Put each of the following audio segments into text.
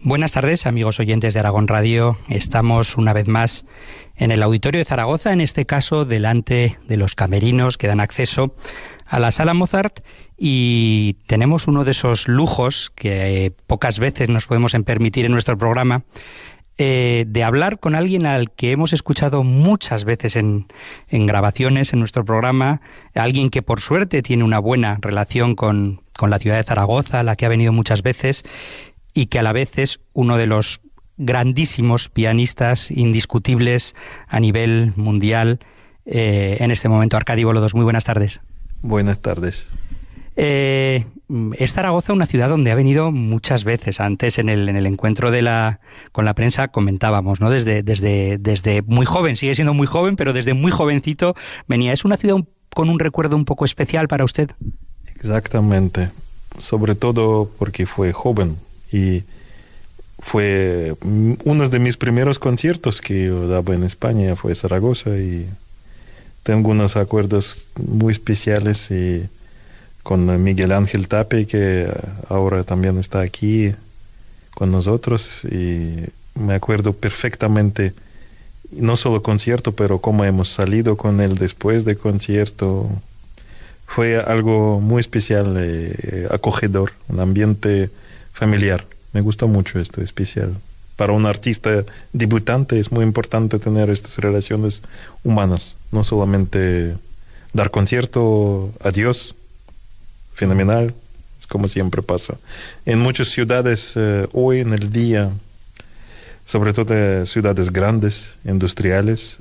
Buenas tardes, amigos oyentes de Aragón Radio. Estamos una vez más en el Auditorio de Zaragoza, en este caso delante de los camerinos que dan acceso a la Sala Mozart, y tenemos uno de esos lujos que pocas veces nos podemos permitir en nuestro programa, de hablar con alguien al que hemos escuchado muchas veces en grabaciones en nuestro programa, alguien que por suerte tiene una buena relación con la ciudad de Zaragoza, a la que ha venido muchas veces, y que a la vez es uno de los grandísimos pianistas indiscutibles a nivel mundial en este momento. Arcadi Bolodós, muy buenas tardes. Buenas tardes. Es Zaragoza una ciudad donde ha venido muchas veces. Antes en el encuentro con la prensa comentábamos, ¿no? Desde muy joven, sigue siendo muy joven, pero desde muy jovencito venía. ¿Es una ciudad con un recuerdo un poco especial para usted? Exactamente, sobre todo porque fue joven y fue uno de mis primeros conciertos que yo daba en España, fue Zaragoza, y tengo unos acuerdos muy especiales y con Miguel Ángel Tape, que ahora también está aquí con nosotros, y me acuerdo perfectamente, no solo concierto, pero cómo hemos salido con él después de concierto. Fue algo muy especial, acogedor, un ambiente familiar. Me gustó mucho esto, especial. Para un artista debutante es muy importante tener estas relaciones humanas, no solamente dar concierto, adiós, fenomenal, es como siempre pasa. En muchas ciudades hoy en el día, sobre todo ciudades grandes, industriales,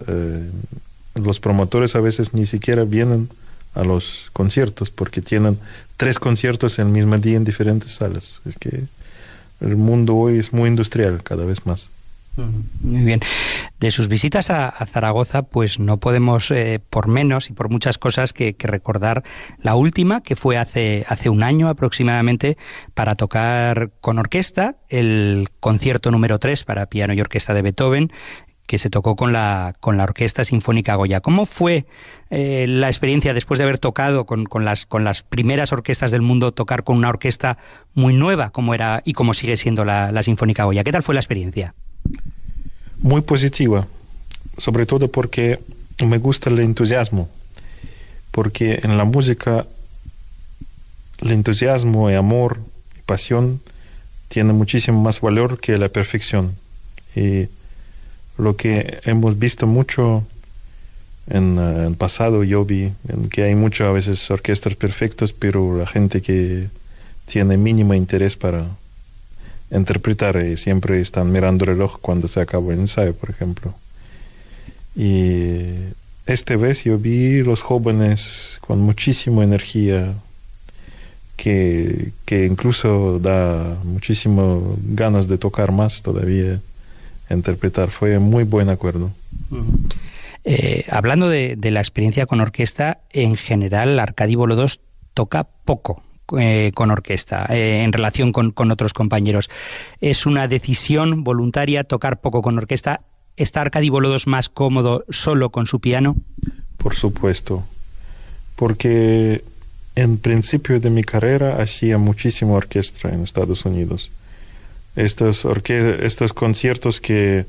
los promotores a veces ni siquiera vienen a los conciertos porque tienen 3 conciertos el mismo día en diferentes salas. Es que el mundo hoy es muy industrial cada vez más. Muy bien. De sus visitas a Zaragoza, pues no podemos, por menos y por muchas cosas, que recordar la última, que fue hace un año aproximadamente, para tocar con orquesta el concierto número 3 para piano y orquesta de Beethoven, que se tocó con la Orquesta Sinfónica Goya. ¿Cómo fue la experiencia después de haber tocado con las primeras orquestas del mundo, tocar con una orquesta muy nueva como era y como sigue siendo la Sinfónica Goya? ¿Qué tal fue la experiencia? Muy positiva, sobre todo porque me gusta el entusiasmo, porque en la música el entusiasmo y amor y pasión tienen muchísimo más valor que la perfección. Y lo que hemos visto mucho en el pasado, yo vi que hay muchas a veces orquestas perfectas, pero la gente que tiene mínimo interés para interpretar y siempre están mirando el reloj cuando se acaba el ensayo, por ejemplo. Y esta vez yo vi los jóvenes con muchísima energía, que incluso da muchísimo ganas de tocar más todavía, interpretar. Fue muy buen acuerdo. Hablando de la experiencia con orquesta, en general Arcadi Bolodós toca poco con orquesta en relación con otros compañeros. ¿Es una decisión voluntaria tocar poco con orquesta? ¿Está Arcadi Bolodós más cómodo solo con su piano? Por supuesto, porque en principio de mi carrera hacía muchísima orquesta en Estados Unidos. Estos conciertos que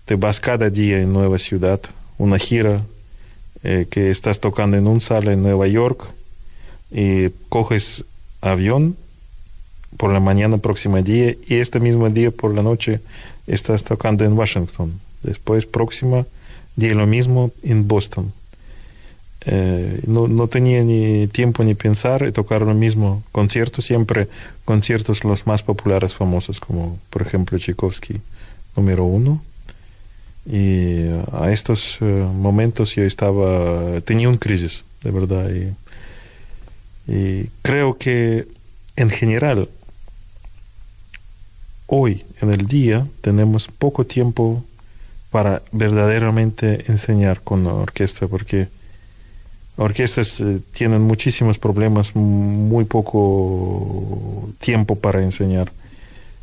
te vas cada día en nueva ciudad, una gira, que estás tocando en una sala en Nueva York, y coges avión por la mañana próximo día, y este mismo día por la noche estás tocando en Washington. Después próximo día lo mismo en Boston. No tenía ni tiempo ni pensar y tocar lo mismo. Conciertos, siempre conciertos los más populares, famosos, como por ejemplo Tchaikovsky número 1. Y a estos momentos yo tenía un crisis, de verdad. Y creo que en general hoy en el día tenemos poco tiempo para verdaderamente enseñar con la orquesta, porque orquestas tienen muchísimos problemas, muy poco tiempo para enseñar.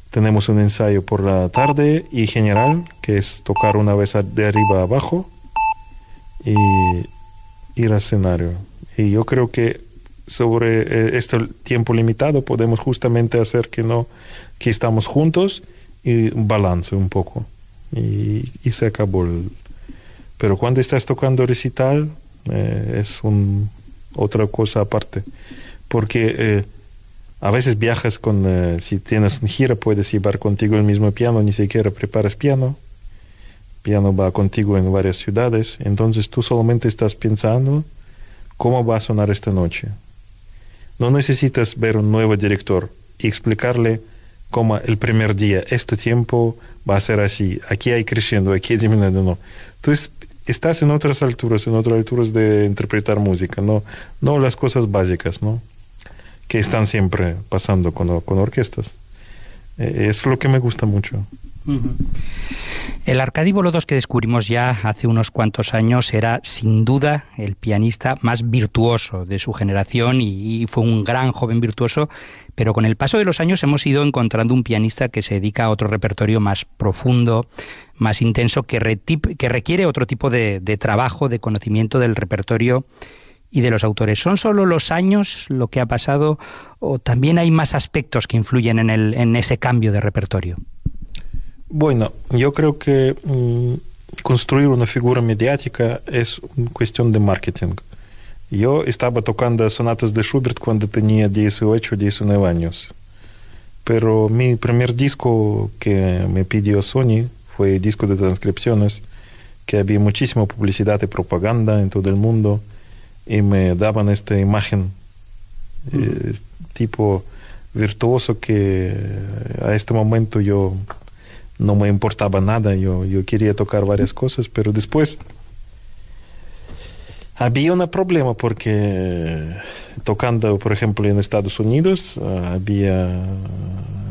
Tenemos un ensayo por la tarde y general, que es tocar una vez de arriba a abajo y ir al escenario. Y yo creo que sobre este tiempo limitado podemos justamente hacer que estamos juntos y balance un poco. Y se acabó. Pero cuando estás tocando recital, es otra cosa aparte. Porque a veces viajas si tienes una gira, puedes llevar contigo el mismo piano, ni siquiera preparas piano. Piano va contigo en varias ciudades, entonces tú solamente estás pensando cómo va a sonar esta noche. No necesitas ver un nuevo director y explicarle cómo el primer día, este tiempo va a ser así, aquí hay creciendo, aquí hay disminuyendo, no. Tú estás en otras alturas de interpretar música, no las cosas básicas, ¿no? Que están siempre pasando con orquestas. Es lo que me gusta mucho. Uh-huh. El Arkady Volodos que descubrimos ya hace unos cuantos años era sin duda el pianista más virtuoso de su generación y fue un gran joven virtuoso, pero con el paso de los años hemos ido encontrando un pianista que se dedica a otro repertorio más profundo, más intenso, que requiere otro tipo de trabajo, de conocimiento del repertorio y de los autores. ¿Son solo los años lo que ha pasado o también hay más aspectos que influyen en ese cambio de repertorio? Bueno, yo creo que construir una figura mediática es una cuestión de marketing. Yo estaba tocando sonatas de Schubert cuando tenía 18, 19 años. Pero mi primer disco que me pidió Sony fue disco de transcripciones, que había muchísima publicidad y propaganda en todo el mundo, y me daban esta imagen tipo virtuoso que a este momento yo no me importaba nada, yo quería tocar varias cosas, pero después había un problema porque tocando, por ejemplo, en Estados Unidos, había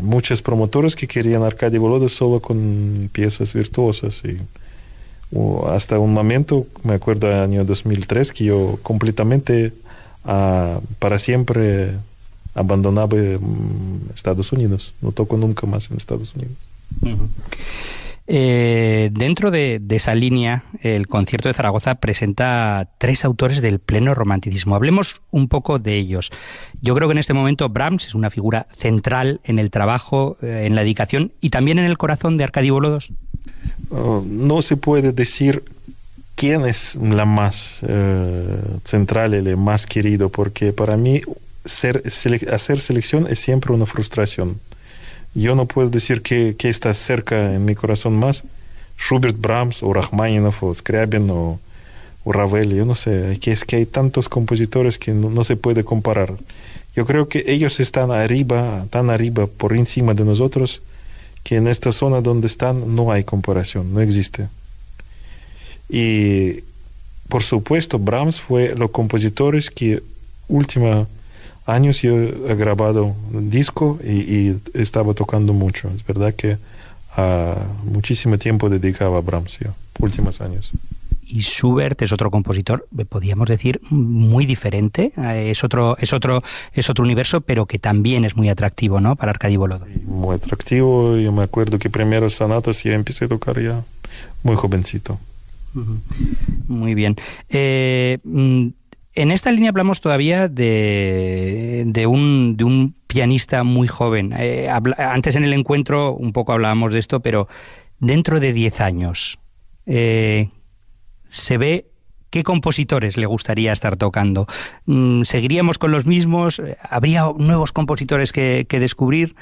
muchos promotores que querían Arkady Volodos solo con piezas virtuosas y hasta un momento, me acuerdo del año 2003, que yo completamente, para siempre, abandonaba Estados Unidos. No toco nunca más en Estados Unidos. Uh-huh. Dentro de esa línea, el concierto de Zaragoza presenta 3 autores del pleno romanticismo. Hablemos un poco de ellos. Yo creo que en este momento Brahms es una figura central en el trabajo, en la dedicación y también en el corazón de Arkady Volodos. No se puede decir quién es la más central, el más querido, porque para mí hacer selección es siempre una frustración. Yo no puedo decir que está cerca en mi corazón más Schubert, Brahms o Rachmaninoff o Scriabin o Ravel. Yo no sé, es que hay tantos compositores que no se puede comparar. Yo creo que ellos están tan arriba, por encima de nosotros, que en esta zona donde están no hay comparación, no existe. Y por supuesto Brahms fue los compositores que últimos años yo he grabado un disco y estaba tocando mucho. Es verdad que muchísimo tiempo dedicaba a Brahms yo, últimos años. Y Schubert es otro compositor, podríamos decir, muy diferente, es otro universo, pero que también es muy atractivo, ¿no?, para Arkady Volodos. Muy atractivo. Yo me acuerdo que primeros sonatas yo empecé a tocar ya muy jovencito. Uh-huh. Muy bien. En esta línea hablamos todavía de un pianista muy joven. Antes en el encuentro un poco hablábamos de esto, pero dentro de 10 años, ¿se ve qué compositores le gustaría estar tocando? ¿Seguiríamos con los mismos? ¿Habría nuevos compositores que descubrir?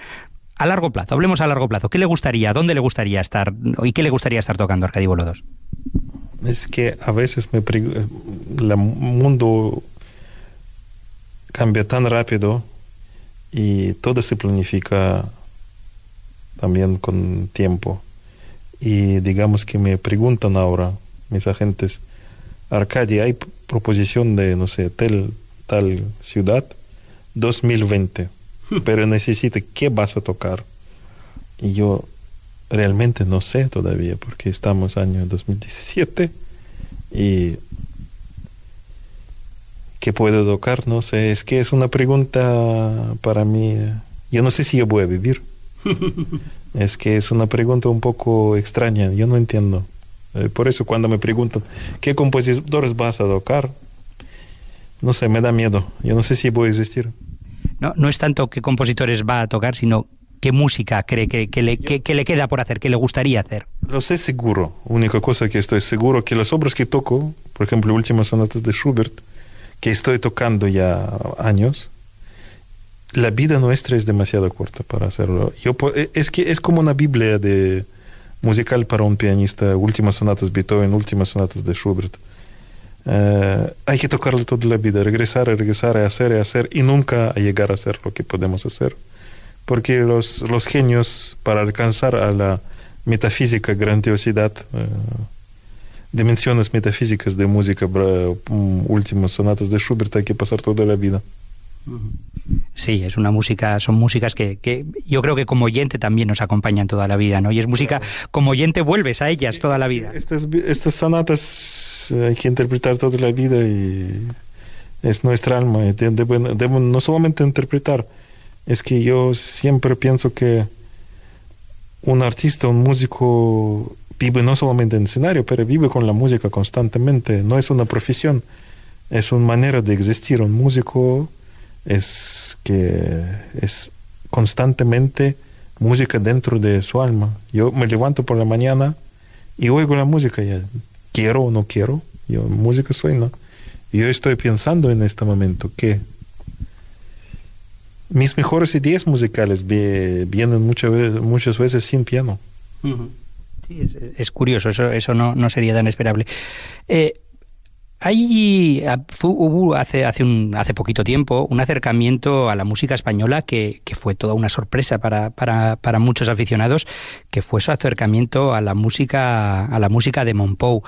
A largo plazo, hablemos a largo plazo. ¿Qué le gustaría? ¿Dónde le gustaría estar? ¿Y qué le gustaría estar tocando Arkady Volodos? Es que a veces el mundo cambia tan rápido y todo se planifica también con tiempo. Y digamos que me preguntan ahora mis agentes, Arkady, hay proposición de, no sé, tal ciudad, 2020, pero necesita, ¿qué vas a tocar? Y yo realmente no sé todavía, porque estamos año 2017 y ¿qué puedo tocar? No sé, es que es una pregunta para mí, yo no sé si yo voy a vivir. Es que es una pregunta un poco extraña, yo no entiendo. Por eso cuando me preguntan, ¿qué compositores vas a tocar? No sé, me da miedo, yo no sé si voy a existir. No es tanto qué compositores va a tocar, sino qué música cree que le queda por hacer, que le gustaría hacer? Lo sé seguro. Única cosa que estoy seguro que las obras que toco, por ejemplo, últimas sonatas de Schubert, que estoy tocando ya años, la vida nuestra es demasiado corta para hacerlo. Es que es como una biblia musical para un pianista. Últimas sonatas de Beethoven, últimas sonatas de Schubert. Hay que tocarlo toda la vida, regresar, a hacer y nunca a llegar a hacer lo que podemos hacer. Porque los genios, para alcanzar a la metafísica, grandiosidad, dimensiones metafísicas de música, últimas sonatas de Schubert, hay que pasar toda la vida. Sí, son músicas que yo creo que como oyente también nos acompañan toda la vida, ¿no? Y es música, como oyente vuelves a ellas toda la vida. Estas sonatas hay que interpretar toda la vida y es nuestra alma. Debemos no solamente interpretar, es que yo siempre pienso que un artista, un músico vive no solamente en escenario, pero vive con la música constantemente. No es una profesión, es una manera de existir. Un músico es constantemente música dentro de su alma. Yo me levanto por la mañana y oigo la música, ya quiero o no quiero, yo música soy, ¿no? Y yo estoy pensando en este momento que mis mejores ideas musicales vienen muchas veces sin piano. Sí, es curioso, eso no sería tan esperable. Hubo hace poquito tiempo un acercamiento a la música española que fue toda una sorpresa para muchos aficionados, que fue su acercamiento a la música de Mompou.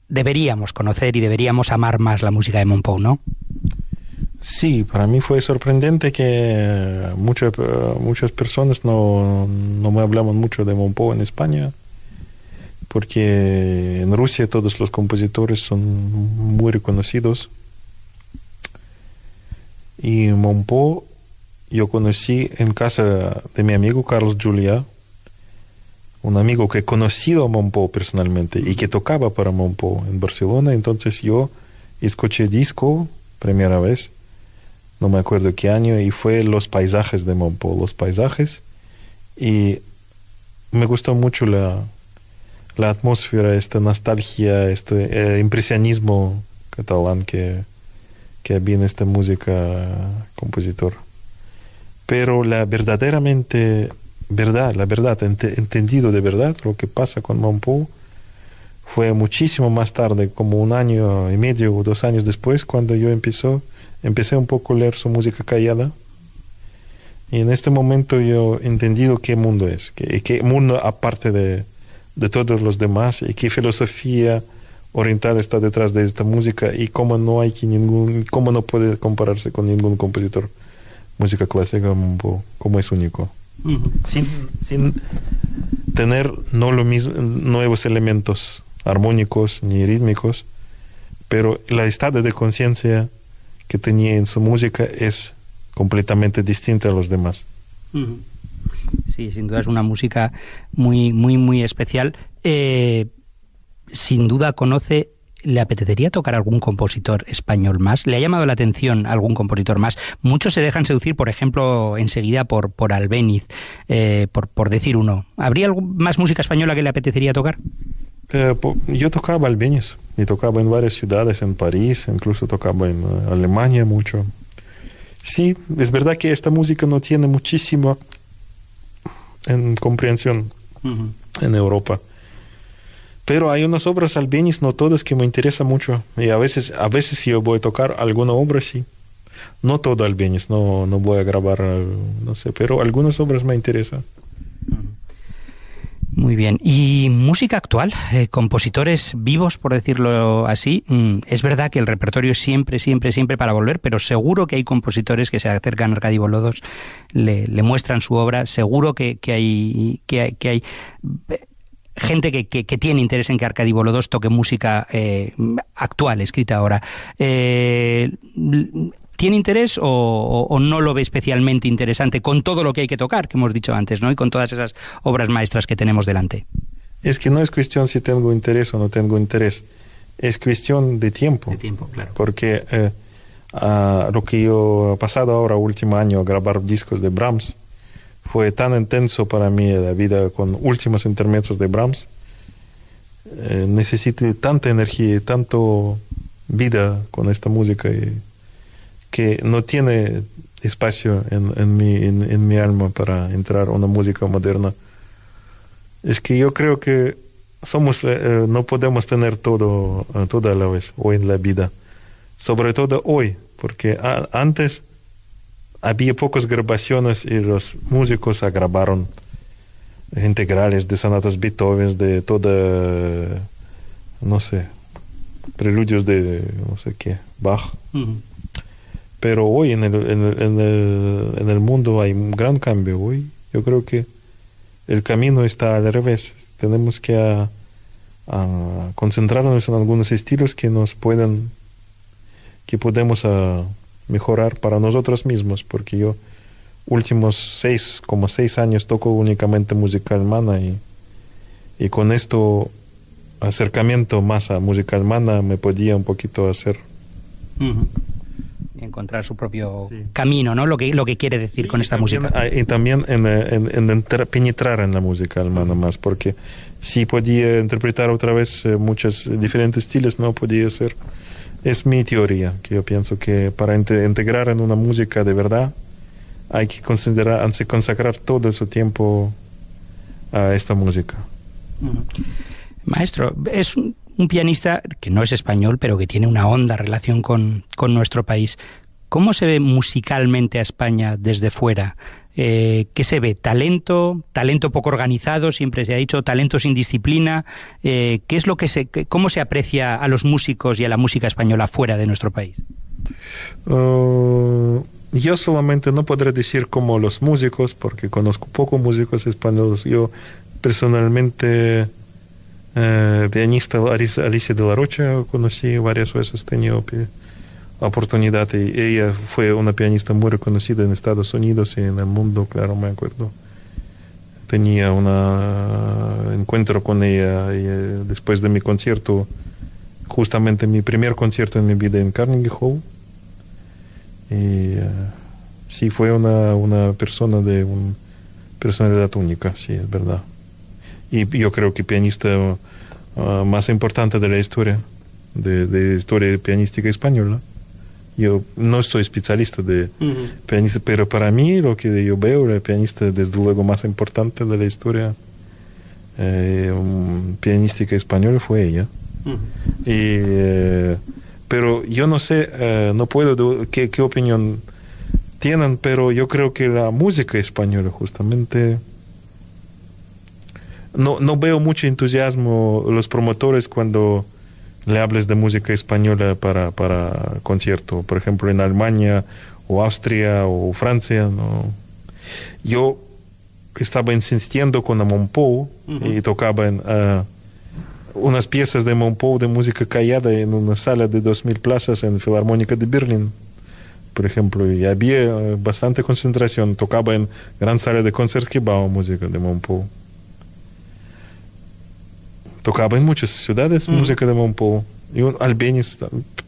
Deberíamos conocer y deberíamos amar más la música de Mompou, ¿no? Sí, para mí fue sorprendente que muchas personas no me hablaban mucho de Mompou en España, porque en Rusia todos los compositores son muy reconocidos. Y Mompou yo conocí en casa de mi amigo Carlos Juliá, un amigo que he conocido a Mompou personalmente y que tocaba para Mompou en Barcelona. Entonces yo escuché disco primera vez, no me acuerdo qué año, y fue Los Paisajes de Mompou, Los Paisajes, y me gustó mucho la atmósfera, esta nostalgia, este impresionismo catalán que había en esta música compositor. Pero la verdad, entendido de verdad, lo que pasa con Mompou, fue muchísimo más tarde, como 1 año y medio o 2 años después, cuando yo empecé un poco a leer su música callada. Y en este momento yo he entendido qué mundo es, qué mundo aparte de todos los demás, y qué filosofía oriental está detrás de esta música, y cómo no puede compararse con ningún compositor música clásica como es único. Uh-huh. Sin tener no lo mismo, nuevos elementos armónicos ni rítmicos, pero el estado de conciencia que tenía en su música es completamente distinta a los demás. Uh-huh. Sí, sin duda es una música muy, muy, muy especial. Sin duda ¿le apetecería tocar algún compositor español más? ¿Le ha llamado la atención algún compositor más? Muchos se dejan seducir, por ejemplo, enseguida por Albéniz, por decir uno. ¿Habría más música española que le apetecería tocar? Yo tocaba Albéniz, y tocaba en varias ciudades, en París, incluso tocaba en Alemania mucho. Sí, es verdad que esta música no tiene muchísimo en comprensión uh-huh. en Europa. Pero hay unas obras Albéniz, no todas, que me interesan mucho. Y a veces yo voy a tocar alguna obra, sí. No todo Albéniz, no voy a grabar, no sé, pero algunas obras me interesan. Muy bien. ¿Y música actual? Compositores vivos, por decirlo así. Es verdad que el repertorio es siempre para volver, pero seguro que hay compositores que se acercan a Arkady Bolodós, le muestran su obra. Seguro que hay gente que tiene interés en que Arkady Bolodós toque música actual, escrita ahora. ¿Tiene interés o no lo ve especialmente interesante con todo lo que hay que tocar, que hemos dicho antes, ¿no? Y con todas esas obras maestras que tenemos delante? Es que no es cuestión si tengo interés o no tengo interés. Es cuestión de tiempo. De tiempo, claro. Porque Lo que yo he pasado ahora, último año, a grabar discos de Brahms, fue tan intenso para mí la vida con últimos intermedios de Brahms. Necesité tanta energía y tanto vida con esta música que no tiene espacio en mi alma para entrar a una música moderna. Es que yo creo que no podemos tener todo a la vez hoy en la vida. Sobre todo hoy, porque antes había pocas grabaciones y los músicos grabaron integrales de sonatas Beethoven, de toda, no sé, preludios de no sé qué, Bach. Uh-huh. Pero hoy en el mundo hay un gran cambio. Hoy yo creo que el camino está al revés. Tenemos que concentrarnos en algunos estilos que podemos mejorar para nosotros mismos, porque yo últimos 6 años toco únicamente música alemana y con esto acercamiento más a música alemana me podía un poquito hacer encontrar su propio camino, ¿no? Lo que quiere decir con esta música. Y también en penetrar en la música alemana más, porque si podía interpretar otra vez muchos diferentes estilos, no podía ser. Es mi teoría, que yo pienso que para integrar en una música de verdad hay que consagrar todo su tiempo a esta música. Maestro, es un pianista que no es español, pero que tiene una honda relación con nuestro país. ¿Cómo se ve musicalmente a España desde fuera? ¿Qué se ve? ¿Talento poco organizado? Siempre se ha dicho talento sin disciplina. ¿Qué es lo cómo se aprecia a los músicos y a la música española fuera de nuestro país? Yo solamente no podré decir como los músicos, porque conozco pocos músicos españoles. Yo personalmente pianista Alicia de la Rocha conocí varias veces, tenía oportunidad, y ella fue una pianista muy reconocida en Estados Unidos y en el mundo, claro, me acuerdo. Tenía un encuentro con ella y, después de mi concierto, justamente mi primer concierto en mi vida en Carnegie Hall. Y sí, fue una persona de una personalidad única, sí, es verdad. Y yo creo que pianista más importante de la historia, de historia pianística española. Yo no soy especialista de pianista, pero para mí lo que yo veo, la pianista desde luego más importante de la historia pianística española fue ella. Pero yo no sé, no puedo qué opinión tienen, pero yo creo que la música española justamente no veo mucho entusiasmo los promotores cuando le hables de música española para concierto, por ejemplo en Alemania o Austria o Francia, ¿no? Yo estaba insistiendo con Monpou y tocaba unas piezas de Monpou de música callada en una sala de 2.000 plazas en Filarmónica de Berlín, por ejemplo, y había bastante concentración. Tocaba en gran sala de Concertgebouw música de Monpou. Tocaba en muchas ciudades música de Monpou y Albéniz,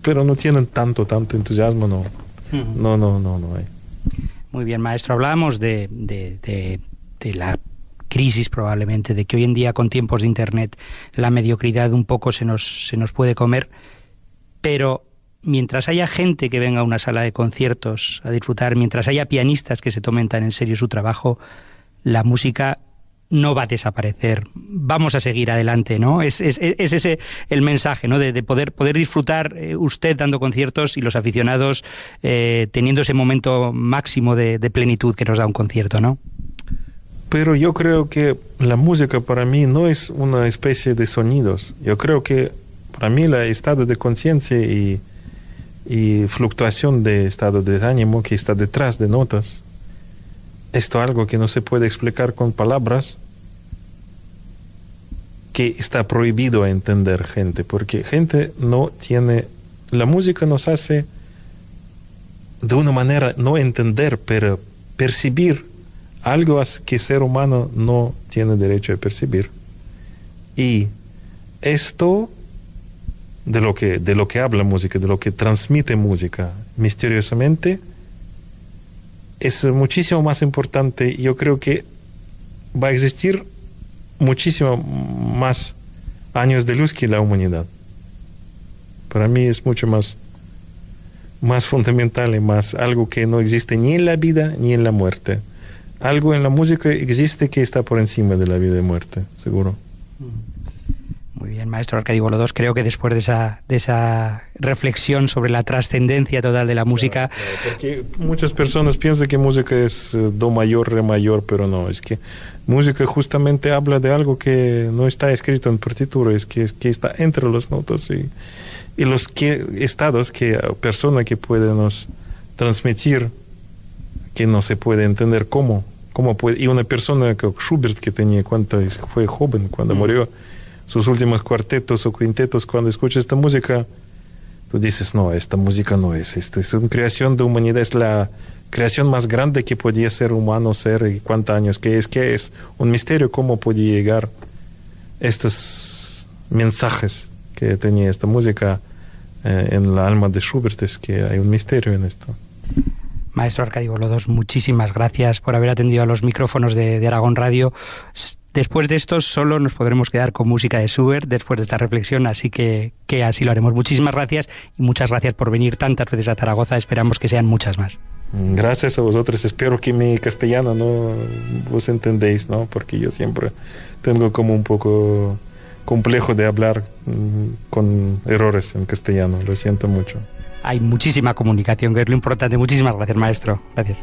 pero no tienen tanto entusiasmo, no. No hay. Muy bien, maestro. Hablábamos de la crisis, probablemente, de que hoy en día, con tiempos de Internet, la mediocridad un poco se nos puede comer, pero mientras haya gente que venga a una sala de conciertos a disfrutar, mientras haya pianistas que se tomen tan en serio su trabajo, la música no va a desaparecer. Vamos a seguir adelante, ¿no? Es ese el mensaje, ¿no? De poder disfrutar usted dando conciertos y los aficionados teniendo ese momento máximo de plenitud que nos da un concierto, ¿no? Pero yo creo que la música para mí no es una especie de sonidos. Yo creo que para mí el estado de conciencia y fluctuación de estado de ánimo que está detrás de notas, esto es algo que no se puede explicar con palabras, que está prohibido a entender gente, porque gente no tiene... La música nos hace de una manera no entender, pero percibir algo que el ser humano no tiene derecho a percibir. Y esto de lo que habla música, de lo que transmite música, misteriosamente, es muchísimo más importante. Yo creo que va a existir muchísimo más años de luz que la humanidad. Para mí es mucho más fundamental y más algo que no existe ni en la vida ni en la muerte. Algo en la música existe que está por encima de la vida y muerte, seguro. Muy bien, maestro Arkady Bolodós. Creo que después de esa reflexión sobre la trascendencia total de la música... Claro, porque muchas personas piensan que música es do mayor, re mayor, pero no, es que música justamente habla de algo que no está escrito en partitura, es que está entre las notas y los estados que persona que puede nos transmitir, que no se puede entender cómo puede. Y una persona como Schubert, que tenía fue joven cuando murió, sus últimos cuartetos o quintetos, cuando escuchas esta música, tú dices, no, esta música no es, esto es una creación de humanidad, es la creación más grande que podía ser humano ser, y cuántos años, que es un misterio cómo podía llegar estos mensajes que tenía esta música en la alma de Schubert. Es que hay un misterio en esto. Maestro Arkady Bolodós, muchísimas gracias por haber atendido a los micrófonos de Aragón Radio. Después de esto solo nos podremos quedar con música de Schubert después de esta reflexión, así que así lo haremos. Muchísimas gracias y muchas gracias por venir tantas veces a Zaragoza. Esperamos que sean muchas más. Gracias a vosotros. Espero que mi castellano no vos entendéis, ¿no? Porque yo siempre tengo como un poco complejo de hablar con errores en castellano. Lo siento mucho. Hay muchísima comunicación, que es lo importante. Muchísimas gracias, maestro. Gracias.